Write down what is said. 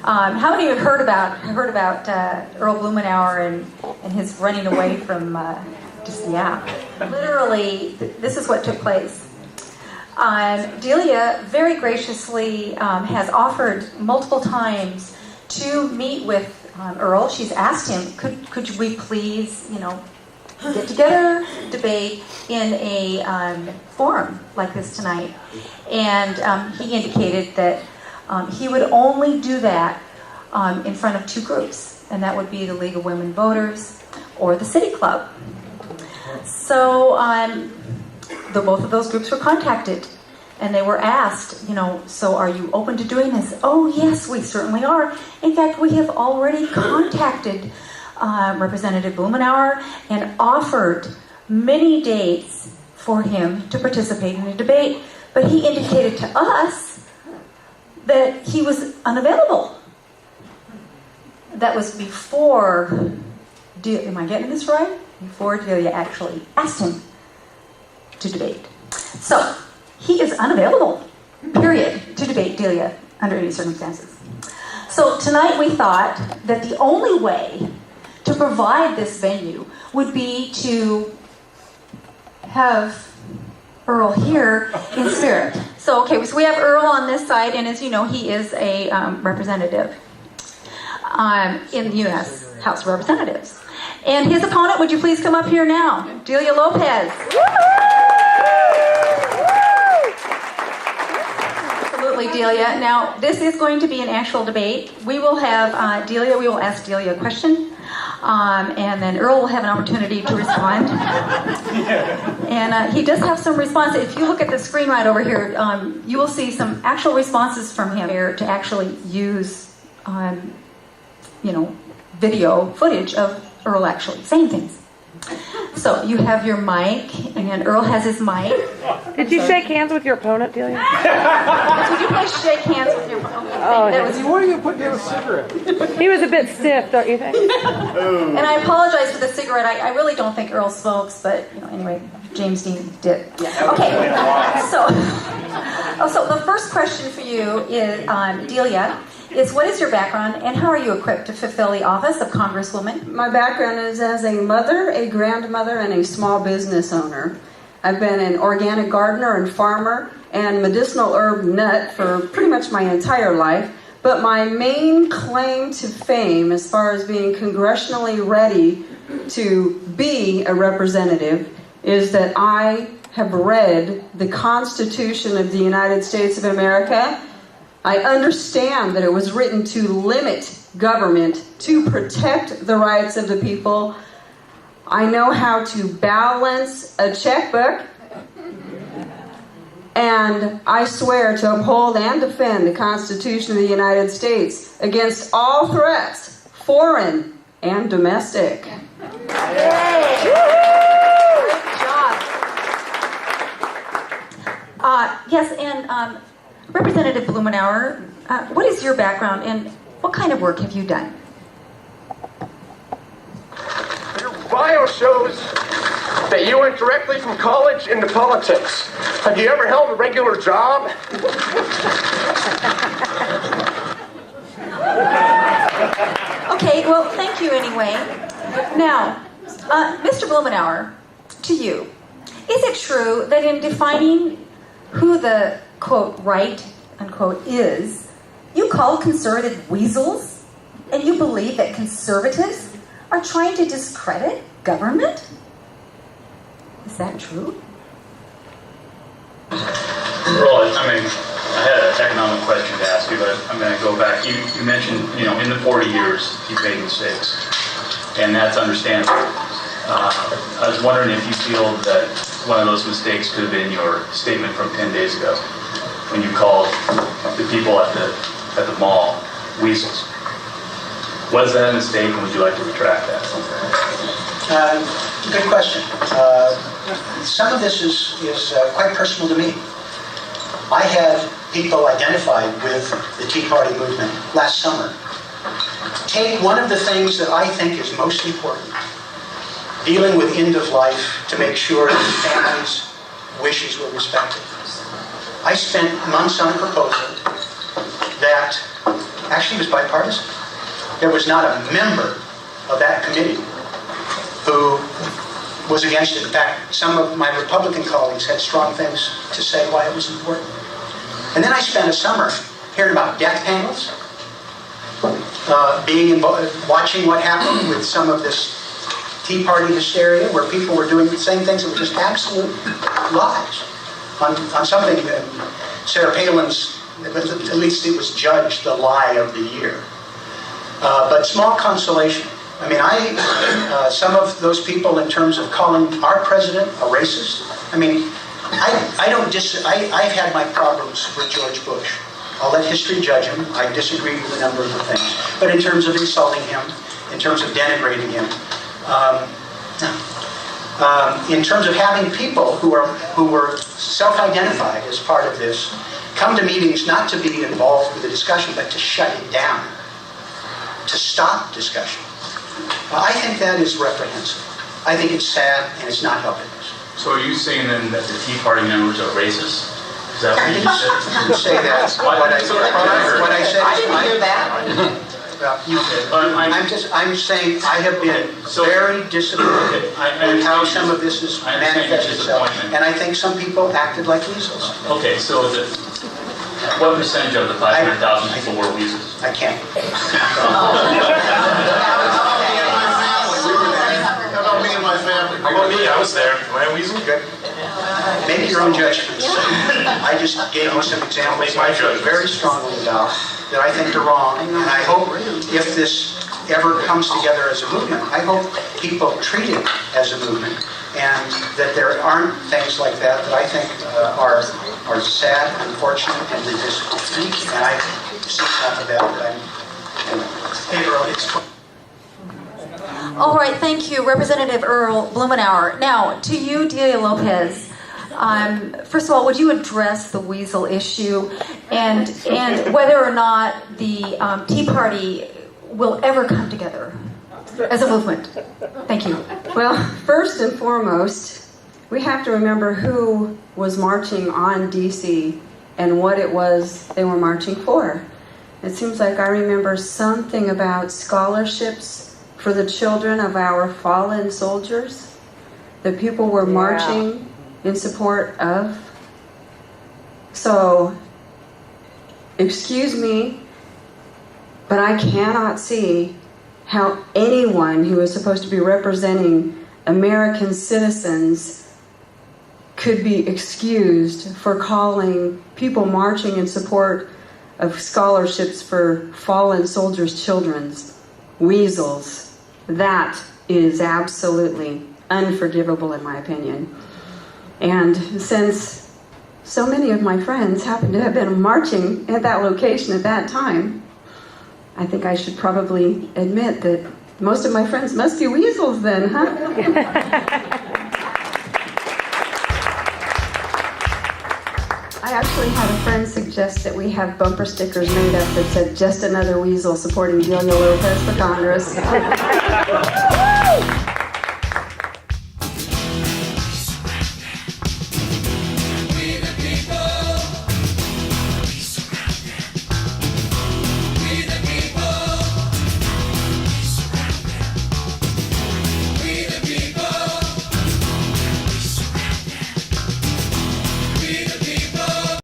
How many have heard about Earl Blumenauer and his running away from literally, this is what took place. Delia very graciously has offered multiple times to meet with Earl. She's asked him, could we please, get together, debate in a forum like this tonight? And he indicated that he would only do that in front of two groups, and that would be the League of Women Voters or the City Club. So both of those groups were contacted, and they were asked, so are you open to doing this? Oh, yes, we certainly are. In fact, we have already contacted Representative Blumenauer and offered many dates for him to participate in a debate. But he indicated to us that he was unavailable. That was before, am I getting this right? Before Delia actually asked him to debate. So, he is unavailable, period, to debate Delia under any circumstances. So tonight we thought that the only way to provide this venue would be to have Earl here in spirit. So we have Earl on this side, and as you know, he is a representative in the U.S. House of Representatives. And his opponent, would you please come up here now? Delia Lopez. Absolutely, Delia. Now, this is going to be an actual debate. We will have Delia, we will ask Delia a question, and then Earl will have an opportunity to respond. And he does have some responses. If you look at the screen right over here, you will see some actual responses from him here to actually use, video footage of Earl actually saying things. So you have your mic, and Earl has his mic. Did you shake hands with your opponent, Delia? Would you please shake hands with your opponent? Why are you putting down a cigarette? He was a bit stiff, don't you think? And I apologize for the cigarette. I really don't think Earl smokes, but anyway, James Dean did. Okay. So the first question for you is, Delia, is what is your background and how are you equipped to fulfill the office of Congresswoman? My background is as a mother, a grandmother, and a small business owner. I've been an organic gardener and farmer and medicinal herb nut for pretty much my entire life. But my main claim to fame, as far as being congressionally ready to be a representative, is that I have read the Constitution of the United States of America. I understand that it was written to limit government, to protect the rights of the people. I know how to balance a checkbook. And I swear to uphold and defend the Constitution of the United States against all threats, foreign and domestic. Yay! Great job. Yes, and Representative Blumenauer, what is your background and what kind of work have you done? Your bio shows that you went directly from college into politics. Have you ever held a regular job? Okay, well, thank you anyway. Now, Mr. Blumenauer, to you, is it true that in defining who the, quote, right, unquote, is, you call conservative weasels? And you believe that conservatives are trying to discredit government? Is that true? Earl, I had an economic question to ask you, but I'm going to go back. You mentioned, in the 40 years, you've made mistakes, and that's understandable. I was wondering if you feel that one of those mistakes could have been your statement from 10 days ago, when you called the people at the mall weasels. Was that a mistake, and would you like to retract that? Good question. Some of this is quite personal to me. I had people identified with the Tea Party movement last summer. Take one of the things that I think is most important, dealing with end of life to make sure that families' wishes were respected. I spent months on a proposal that Actually, it was bipartisan. There was not a member of that committee who was against it. In fact, some of my Republican colleagues had strong things to say why it was important. And then I spent a summer hearing about death panels, watching what happened with some of this Tea Party hysteria, where people were doing the same things that were just absolute lies on something. Sarah Palin's, at least it was judged the lie of the year. But small consolation. I mean, some of those people, in terms of calling our president a racist, I mean, I've had my problems with George Bush. I'll let history judge him. I disagree with a number of the things. But in terms of insulting him, in terms of denigrating him, in terms of having people who were self-identified as part of this come to meetings not to be involved with the discussion, but to shut it down, to stop discussion. I think that is reprehensible. I think it's sad, and it's not helping us. So are you saying then that the Tea Party members are racist? Is that what you said? I didn't say that. What I said. I didn't hear that. You did. I'm saying I have been very disappointed in how some of this has manifested itself, and I think some people acted like weasels. Okay, so what percentage of the 500,000 people were weasels? I can't. How about me and my family? How about me? I was there. Am I a weasel? Okay. Make your own judgments. I just gave you some examples I feel very strongly about that I think are wrong, and I hope if this ever comes together as a movement, I hope people treat it as a movement, and that there aren't things like that that I think are sad, unfortunate, and divisive. And I see enough of that, but hey, Earl, it's All right, thank you, Representative Earl Blumenauer. Now, to you, Delia Lopez. First of all, would you address the weasel issue and whether or not the Tea Party will ever come together as a movement? Thank you. Well, first and foremost, we have to remember who was marching on DC and what it was they were marching for. It seems like I remember something about scholarships for the children of our fallen soldiers that people were marching in support of. So, excuse me, but I cannot see how anyone who is supposed to be representing American citizens could be excused for calling people marching in support of scholarships for fallen soldiers' children's weasels. That is absolutely unforgivable in my opinion. And since so many of my friends happen to have been marching at that location at that time, I think I should probably admit that most of my friends must be weasels then, huh? I actually had a friend suggest that we have bumper stickers made up that said, "Just another weasel supporting Delia Lopez for Congress."